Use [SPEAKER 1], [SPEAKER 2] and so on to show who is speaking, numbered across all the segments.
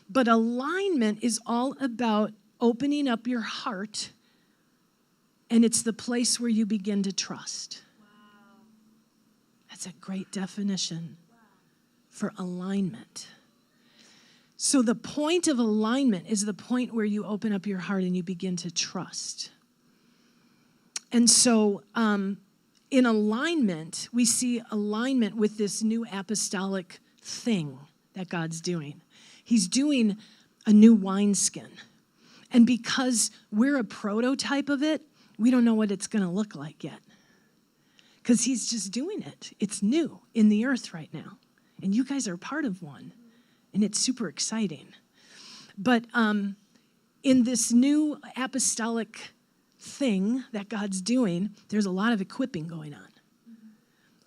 [SPEAKER 1] But alignment is all about opening up your heart, and it's the place where you begin to trust. Wow. That's a great definition for alignment. So the point of alignment is the point where you open up your heart and you begin to trust. And so in alignment, we see alignment with this new apostolic thing that God's doing. He's doing a new wineskin. And because we're a prototype of it, we don't know what it's going to look like yet. Because he's just doing it. It's new in the earth right now. And you guys are part of one. And it's super exciting. But in this new apostolic thing that God's doing, there's a lot of equipping going on.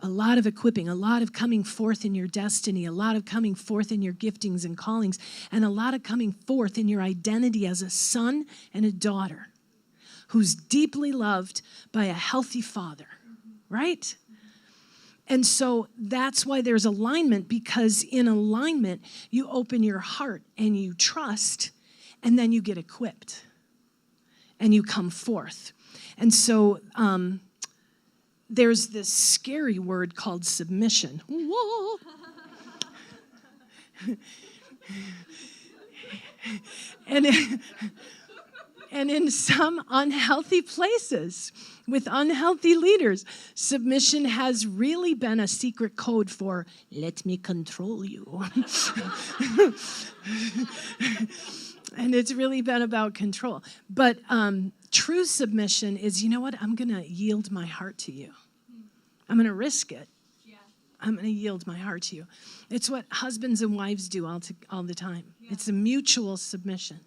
[SPEAKER 1] A lot of equipping, a lot of coming forth in your destiny, a lot of coming forth in your giftings and callings, and a lot of coming forth in your identity as a son and a daughter who's deeply loved by a healthy father, right? And so that's why there's alignment, because in alignment, you open your heart and you trust, and then you get equipped and you come forth. And so there's this scary word called submission. Whoa. And in some unhealthy places with unhealthy leaders, submission has really been a secret code for, let me control you. And it's really been about control. But true submission is, you know what? I'm going to yield my heart to you. I'm going to risk it. Yeah. I'm going to yield my heart to you. It's what husbands and wives do all the time. Yeah. It's a mutual submission.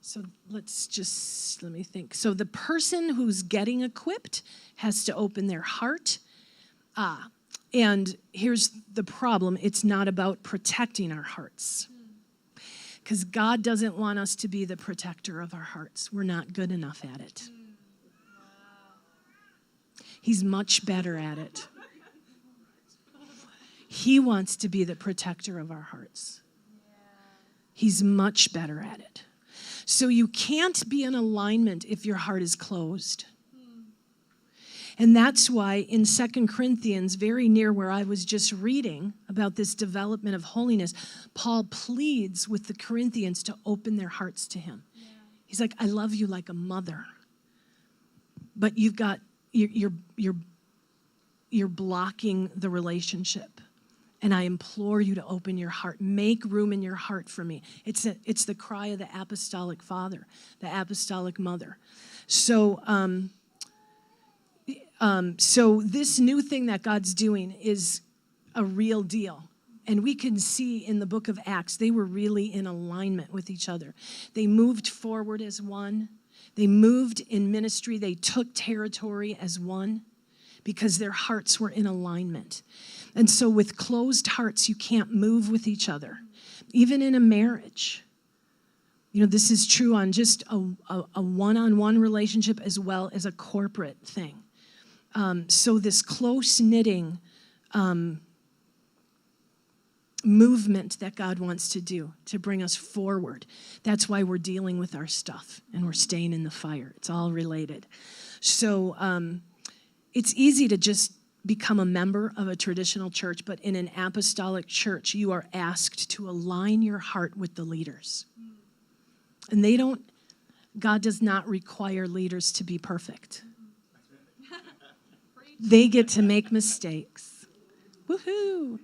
[SPEAKER 1] So let me think. So the person who's getting equipped has to open their heart. And here's the problem. It's not about protecting our hearts. Because God doesn't want us to be the protector of our hearts. We're not good enough at it. He's much better at it. He wants to be the protector of our hearts. He's much better at it. So you can't be in alignment if your heart is closed. And that's why in 2 Corinthians, very near where I was just reading about this development of holiness, Paul pleads with the Corinthians to open their hearts to him. Yeah. He's like, I love you like a mother, but you're blocking the relationship. And I implore you to open your heart. Make room in your heart for me. It's the cry of the apostolic father, the apostolic mother. So this new thing that God's doing is a real deal. And we can see in the book of Acts, they were really in alignment with each other. They moved forward as one. They moved in ministry. They took territory as one because their hearts were in alignment. And so with closed hearts, you can't move with each other, even in a marriage. You know, this is true on just a one-on-one relationship as well as a corporate thing. So this close-knitting movement that God wants to do to bring us forward, that's why we're dealing with our stuff and we're staying in the fire. It's all related. So it's easy to just become a member of a traditional church, but in an apostolic church, you are asked to align your heart with the leaders. And God does not require leaders to be perfect. They get to make mistakes. Woohoo!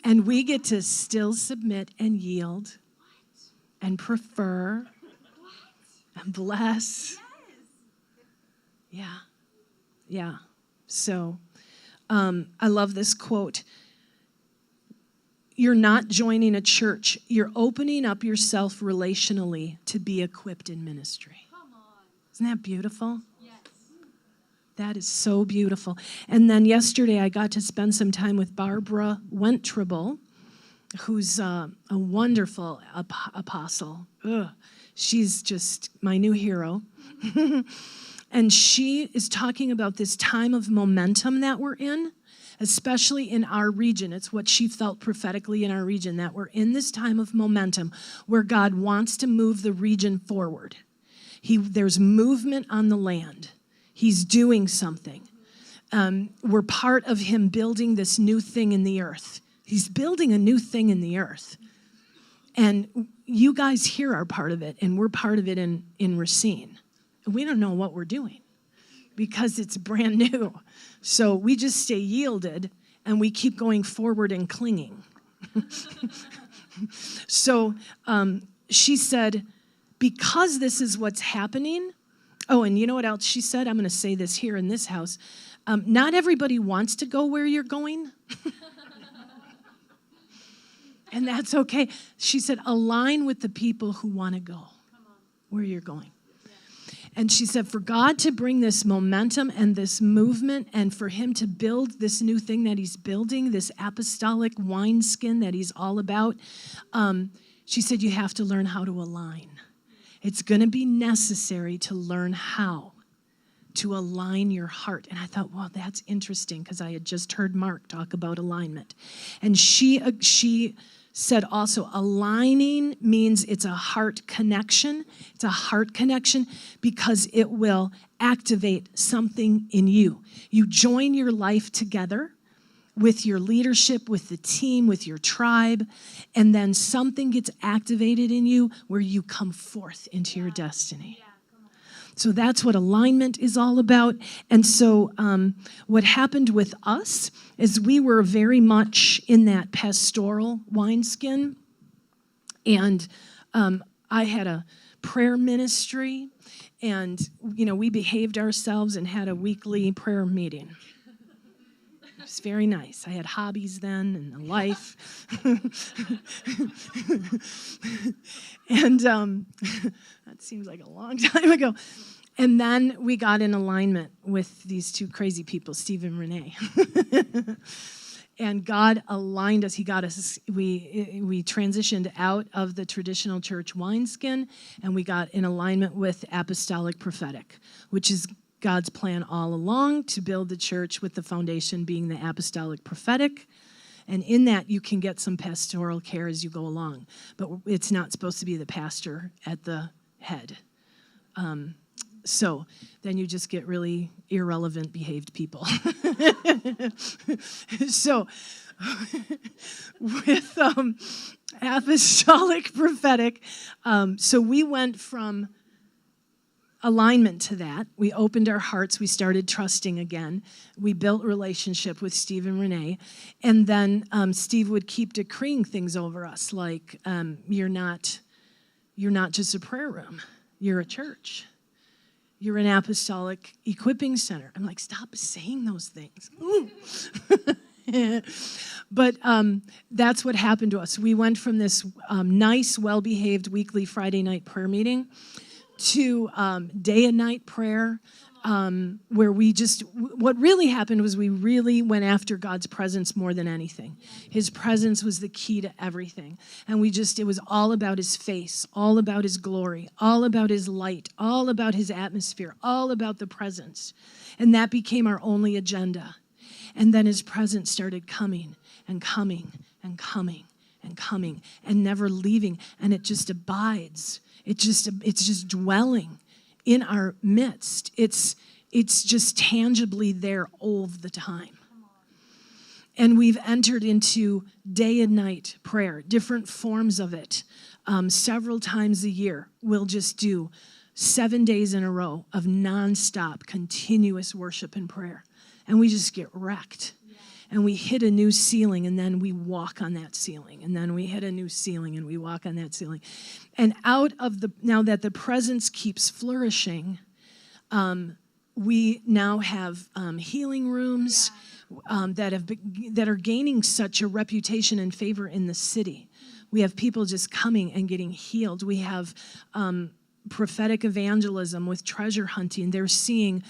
[SPEAKER 1] And we get to still submit and yield and prefer and bless. Yeah. So I love this quote. You're not joining a church. You're opening up yourself relationally to be equipped in ministry. Come on. Isn't that beautiful? Yes. That is so beautiful. And then yesterday I got to spend some time with Barbara Wentrable, who's a wonderful apostle. She's just my new hero. And she is talking about this time of momentum that we're in, especially in our region. It's what she felt prophetically in our region, that we're in this time of momentum where God wants to move the region forward. There's movement on the land. He's doing something. We're part of him building this new thing in the earth. He's building a new thing in the earth. And you guys here are part of it, and we're part of it in Racine. We don't know what we're doing because it's brand new. So we just stay yielded, and we keep going forward and clinging. So she said, because this is what's happening. Oh, and you know what else she said? I'm going to say this here in this house. Not everybody wants to go where you're going. And that's okay. She said, align with the people who want to go where you're going. And she said, for God to bring this momentum and this movement and for him to build this new thing that he's building, this apostolic wineskin that he's all about, she said, you have to learn how to align. It's going to be necessary to learn how to align your heart. And I thought, wow, that's interesting, because I had just heard Mark talk about alignment. And she said also, aligning means it's a heart connection. It's a heart connection because it will activate something in you. You join your life together with your leadership, with the team, with your tribe, and then something gets activated in you where you come forth into your destiny. So that's what alignment is all about. And so what happened with us is we were very much in that pastoral wineskin. And I had a prayer ministry, and we behaved ourselves and had a weekly prayer meeting. It was very nice. I had hobbies then and a life. And that seems like a long time ago. And then we got in alignment with these two crazy people, Steve and Renee. And God aligned us. He got us, we transitioned out of the traditional church wineskin, and we got in alignment with apostolic prophetic, which is God's plan all along, to build the church with the foundation being the apostolic prophetic. And in that, you can get some pastoral care as you go along. But it's not supposed to be the pastor at the head. So then you just get really irrelevant behaved people. So with apostolic prophetic, so we went from alignment to that. We opened our hearts. We started trusting again. We built relationship with Steve and Renee. And then Steve would keep decreeing things over us, like, you're not just a prayer room. You're a church. You're an apostolic equipping center. I'm like, stop saying those things. But that's what happened to us. We went from this nice, well-behaved weekly Friday night prayer meeting to day and night prayer, where what really happened was we really went after God's presence more than anything. His presence was the key to everything. And it was all about his face, all about his glory, all about his light, all about his atmosphere, all about the presence. And that became our only agenda. And then his presence started coming and coming and coming and coming and never leaving. And it just abides. It's just dwelling in our midst. It's just tangibly there all the time. And we've entered into day and night prayer, different forms of it. Several times a year, we'll just do 7 days in a row of nonstop, continuous worship and prayer. And we just get wrecked. And we hit a new ceiling, and then we walk on that ceiling. And then we hit a new ceiling, and we walk on that ceiling. And now that the presence keeps flourishing, we now have healing rooms that are gaining such a reputation and favor in the city. We have people just coming and getting healed. We have prophetic evangelism with treasure hunting. They're seeing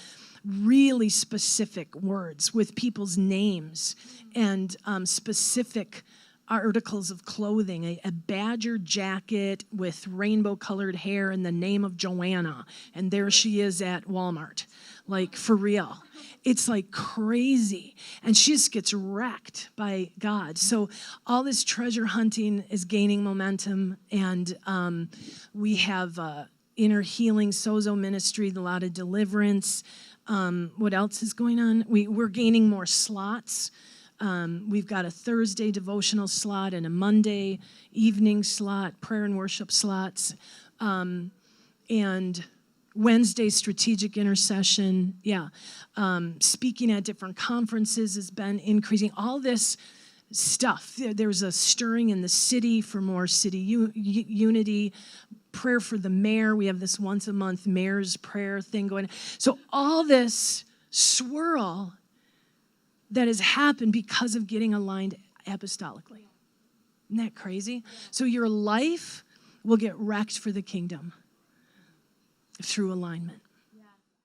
[SPEAKER 1] really specific words with people's names and specific articles of clothing, a badger jacket with rainbow-colored hair and the name of Joanna, and there she is at Walmart, like for real. It's like crazy, and she just gets wrecked by God. So all this treasure hunting is gaining momentum, and we have inner healing, sozo ministry, a lot of deliverance. What else is going on? We're gaining more slots. We've got a Thursday devotional slot and a Monday evening slot, prayer and worship slots, and Wednesday strategic intercession. Yeah, speaking at different conferences has been increasing. All this stuff. There's a stirring in the city for more city unity. Prayer for the mayor. We have this once a month mayor's prayer thing going on. So all this swirl that has happened because of getting aligned apostolically. Isn't that crazy? So your life will get wrecked for the kingdom through alignment.